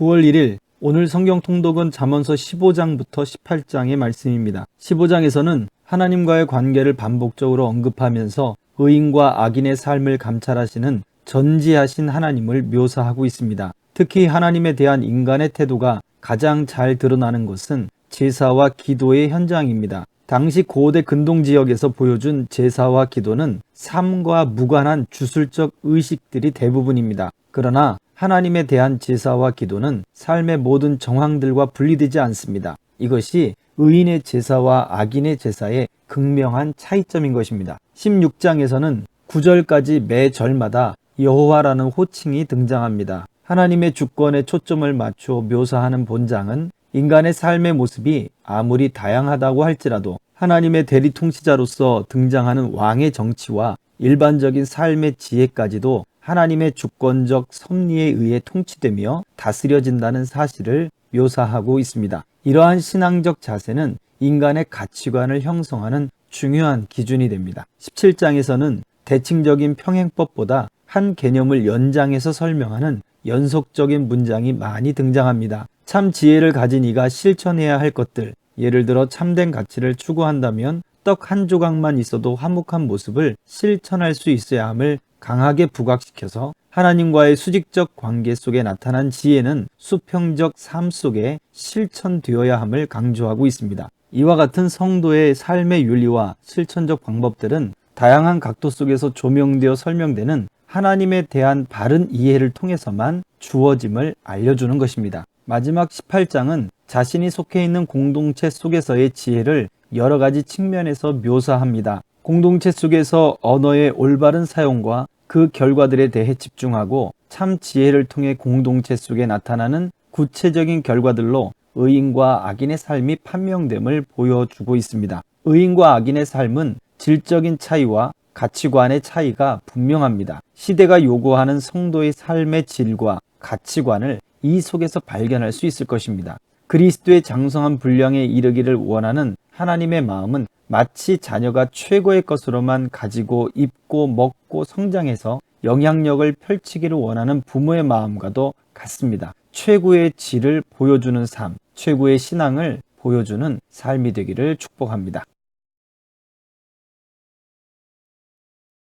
9월 1일 오늘 성경 통독은 잠언서 15장부터 18장의 말씀입니다. 15장에서는 하나님과의 관계를 반복적으로 언급하면서 의인과 악인의 삶을 감찰하시는 전지하신 하나님을 묘사하고 있습니다. 특히 하나님에 대한 인간의 태도가 가장 잘 드러나는 것은 제사와 기도의 현장입니다. 당시 고대 근동 지역에서 보여준 제사와 기도는 삶과 무관한 주술적 의식들이 대부분입니다. 그러나 하나님에 대한 제사와 기도는 삶의 모든 정황들과 분리되지 않습니다. 이것이 의인의 제사와 악인의 제사의 극명한 차이점인 것입니다. 16장에서는 9절까지 매 절마다 여호와라는 호칭이 등장합니다. 하나님의 주권에 초점을 맞추어 묘사하는 본장은 인간의 삶의 모습이 아무리 다양하다고 할지라도 하나님의 대리 통치자로서 등장하는 왕의 정치와 일반적인 삶의 지혜까지도 하나님의 주권적 섭리에 의해 통치되며 다스려진다는 사실을 묘사하고 있습니다. 이러한 신앙적 자세는 인간의 가치관을 형성하는 중요한 기준이 됩니다. 17장에서는 대칭적인 평행법보다 한 개념을 연장해서 설명하는 연속적인 문장이 많이 등장합니다. 참 지혜를 가진 이가 실천해야 할 것들, 예를 들어 참된 가치를 추구한다면 떡 한 조각만 있어도 화목한 모습을 실천할 수 있어야 함을 강하게 부각시켜서 하나님과의 수직적 관계 속에 나타난 지혜는 수평적 삶 속에 실천되어야 함을 강조하고 있습니다. 이와 같은 성도의 삶의 윤리와 실천적 방법들은 다양한 각도 속에서 조명되어 설명되는 하나님에 대한 바른 이해를 통해서만 주어짐을 알려주는 것입니다. 마지막 18장은 자신이 속해 있는 공동체 속에서의 지혜를 여러 가지 측면에서 묘사합니다. 공동체 속에서 언어의 올바른 사용과 그 결과들에 대해 집중하고 참 지혜를 통해 공동체 속에 나타나는 구체적인 결과들로 의인과 악인의 삶이 판명됨을 보여주고 있습니다. 의인과 악인의 삶은 질적인 차이와 가치관의 차이가 분명합니다. 시대가 요구하는 성도의 삶의 질과 가치관을 이 속에서 발견할 수 있을 것입니다. 그리스도의 장성한 분량에 이르기를 원하는 하나님의 마음은 마치 자녀가 최고의 것으로만 가지고 입고 먹고 성장해서 영향력을 펼치기를 원하는 부모의 마음과도 같습니다. 최고의 질을 보여주는 삶, 최고의 신앙을 보여주는 삶이 되기를 축복합니다.